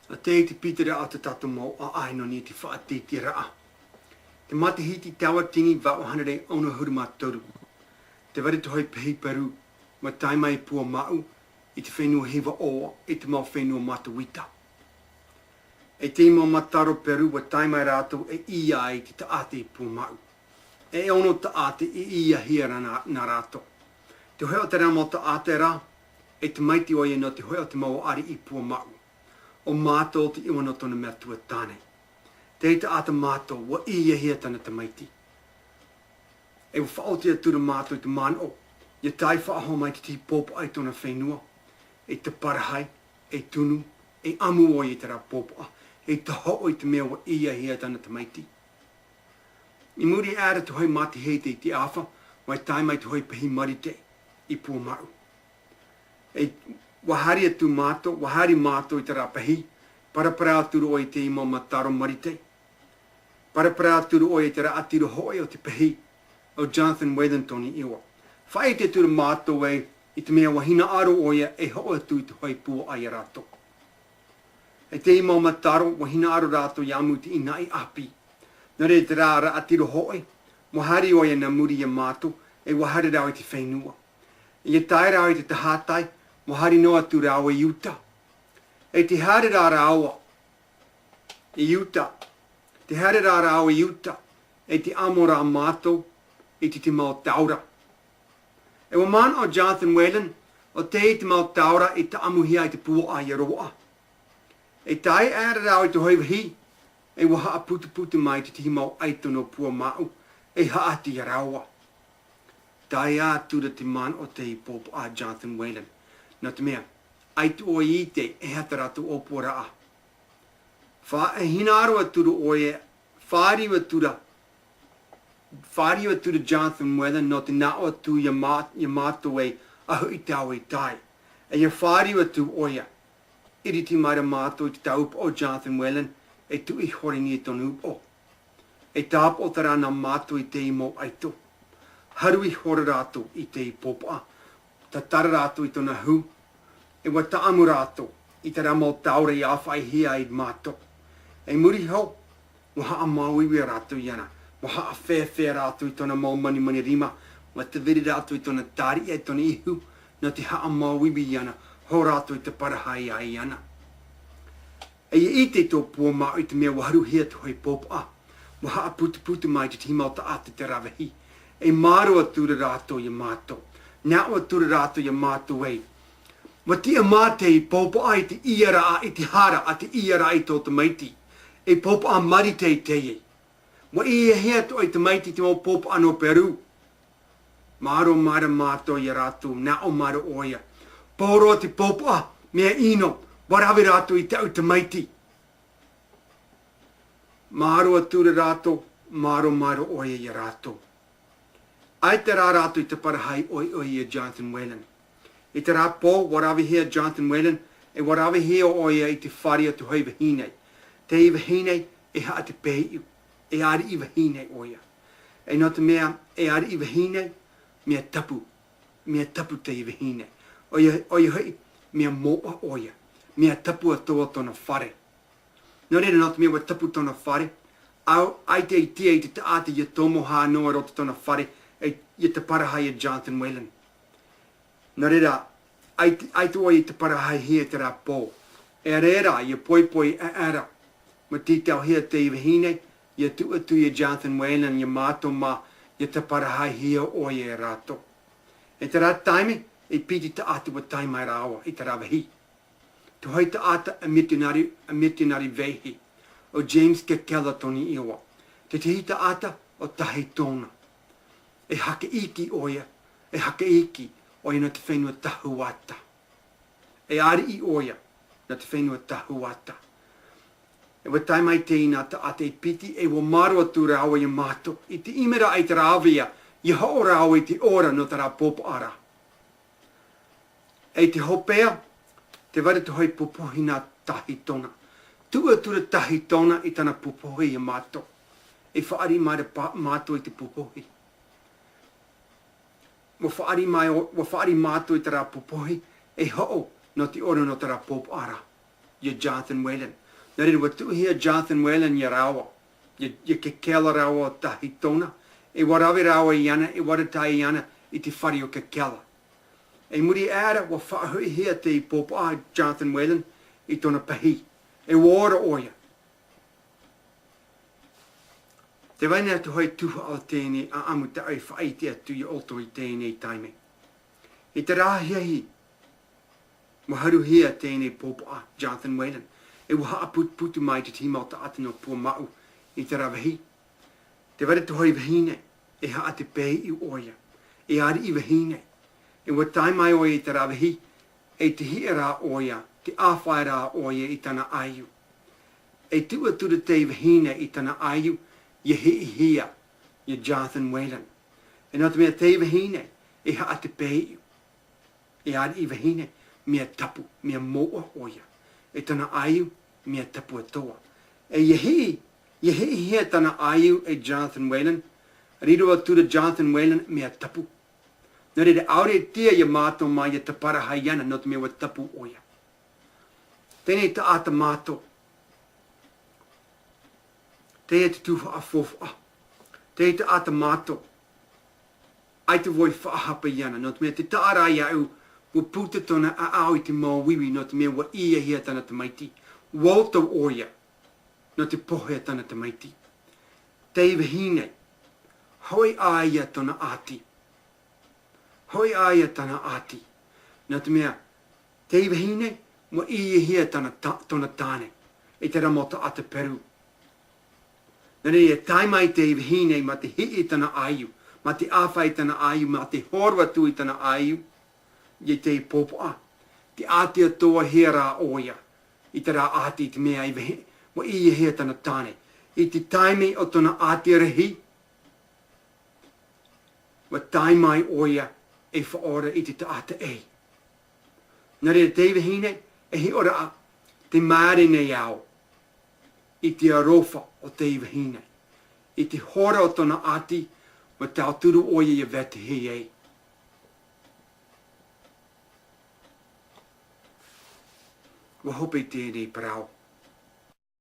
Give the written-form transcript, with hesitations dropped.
A te pita rea te tatu mau a ai no ni te whaati te raa. Te mate hiti tawa tingi wa o hanare ono huru mātoru. Te wari te hoi pehi peru ma taimai pua mau i te whenua hewa oa i te mau whenua mata wita. E te mau mataro peru wa taimai rātou e ia ai te taate pua mau. E ono taate i ia hira na rātou. Te hoi o te rā mau taate rā e te maiti oia no te hoi o te mau ari i pua mau. O mātou te iwa no tona mea tua tāne. Te ita ata mātou wa ia hea tana te maiti. E wa whaotia tura mātou te māno. Ia tai whaaho mai te tihi pōpo ai tona whenua. E te parahai, e tunu, e amu o i te rā pōpoa. E te ho i te mea wa ia hea tana te maiti. I muri āra te hoi mati hei te i te awha, mai tai mai te hoi pehi marite i pua maru. E wahari atu mātou, wahari mātou i te rapahi, parapara aturu o i te ima mataro marite. Parapara aturu o i te raatiru hoi o te pehi, o Jonathan Wellington i iwa. Whai te turu mātou e, i te mea wahina aro o ia e ho atu i te hoi pua ai rato. E te ima mataro, wahina aro rato i amu te ina i api. Nare te rā raatiru hoi, wahari o ia na muri i mātou, e wahari rau i te whenua. I tai rau i te tahatai, Mohari noa tu rāua i uta. E te hare rā rāua i uta. Te hare rā rāua i uta. E te amora mātou i te mau taura. E wa mana o Jonathan Whalen o te mau taura i te amuhia i te pua ai roa. E tai āra rāua i te hoiwahi. E wa haa putu putu mai te mau aitono pua mau. E haa ati a rāua. Tai ātura te mana o te popo a Jonathan Whalen. Nā te mea, ai tu o i te e hata ratu o pōra a. Wha e hinaro aturu o e, whāri atura Jonathan Whalen no te nao atu ia mātou e ahu i tau e tai. E ia whāri atu o ia, iri ti maira mātou i te taupa o Jonathan Whalen e tu i hori ni e tonu upo. E tāpa o tara nā mātou i te i mō aito. Haru i hori rātou i te i popa. Ta tara rātou i tona hu, e wa ta amu rātou i te ramo taura i awhai hia i mātou. E muri hau, wa haa mauiwi rātou i ana, wa haa whewhe rātou i tona mau mani rima, wa te viri rātou i tona tari e tona ihu, na te haa mauiwi i ana, ho rātou i te parahai ai i ana. E i te tō pua mau i te mea waharu hea te hoi popa, wa haa putu mai te timau ta ate te rawahi, e māro atura rātou i mātou. Nā o tura rātou i mātou ei. Wa tia māte i pōpa ai te iara a i te hara a te iara i tō te maiti. E pōpa a marite i te ei. Wa i e hea to i te maiti te mau pōpa anō Peru. Māro mara mātou i rātou, nā o mara oia. Pōro te pōpa mea ino, warawe rātou i te maiti. Māro atura rātou, māro mara oia i rātou. Ai te rā rātou i te parahai oi i Jonathan Whalen. I te rā pō, warawe hea Jonathan Whalen, e warawe hea oia i te whare o te hoi wahinei. Te i wahinei e haa te pehi, e ari i wahinei oia. E no te mea, e ari i wahinei, mea tapu te i wahinei. Oia hoi, mea moa oia, mea tapu a toa tona whare. No reira no te mea wa tapu tona whare, ai te i tia i te taate i tomo hā noa rota tona whare, i te parahai a Jonathan Whalen. Nā reira, ai tu oi i te parahai hea te rā pō. E reira, i a poi a ara. Ma titau hea te i wahine, i a tu atu i a Jonathan Whalen, i a mātou ma, i te parahai hea oi e rātou. E te rā taime, e piti ta atu wa taimai rāua, i te rā wahi. Tu hoi ta ata a mitinari vehi, o James Kekela toni iwa. Te hita ata o tahi tōna. E hake iki oia, na te whenua tahuata. E ari i oia, na te whenua tahuata. E wa taimai te ina ta ate piti, e wa maro atu rāua i mātou, i te imera ai te rāwea, i hao rāua i te ora no te rā popo ara. E te hopea, te ware te hoi pupuhi nā tahi tona. Tua tura tahi tona i tana pupuhi i mātou. E whaari mai mātou i te pupuhi. Wa whaari mātou i te rā pupuhi, e ho'o no te ora no te rā popo ara. ye Jonathan Whalen. Nare watu hia Jonathan Whalen ye rawa. Ye ke kela rawa tahitona. E warawe rawa yana, e waratai yana, I te whare o ke kela. E muri era wa whahui hia te popa Jonathan Whalen I tona pahi. E wara oia. Te waina atu hoi tuha al tēnei a amu te ai whaiti atu I oto I tēnei taime. I te rahiahi, waharu hia tēnei popa Jonathan Whalen. E waha putu mai te tīmau ta atino pua mau I te rawahi. Te wara tu hoi wahine, e haa te pēi I oia. E ari I wahine. E wa tai mai oia I te rawahi, e te hi rā oia, te āwhai rā oia I tana aiu. E tua tura te wahine I tana aiu, ye hei hia, ye Jonathan Whalen. E nō te mea te wahine, e haa te pēi. E ari I wahine, mea tapu, mea moa oia. E tana aiu, mea tapu atoa. E ye hei hia tana aiu e Jonathan Whalen, riro atura Jonathan Whalen, mea tapu. Nō re aure tia ye mātou mai ye tapara haiana, nō te mea wa tapu oia. Tēnei ta ata mātou. Te e te tuwha a fofa. Te e te ata mātou. Ai te voi whaahapa iana. Nō te mea te taarai au, wa puta tona a au I te mauiwi, nō te mea wa ia hia tana te maiti. Wauta oia, nō te pohea tana te maiti. Te iwahine, hoi aia tona ati. Hoi aia tana ati. Nō te mea, te iwahine, wa ia hia tona tāne. E te ramota ata Peru. Nare e tai mai te iwahine ma te hii tana aiu, ma te āwhai tana aiu, ma te horwa tui tana aiu, ye te popoa, te āti atoa hea rā oia, I te rā āti te mea iwahine, wa ia hea tana tāne. I te taime o tona āti rahi, wa tai mai oia e whaora I te taata ei. Nare te iwahine, e hi ora a, te maare nei au, I te arofa o te iwahine. I te hora o tona ati, wa tau turu oia I vete hei ei. Wa hope tēnei parau.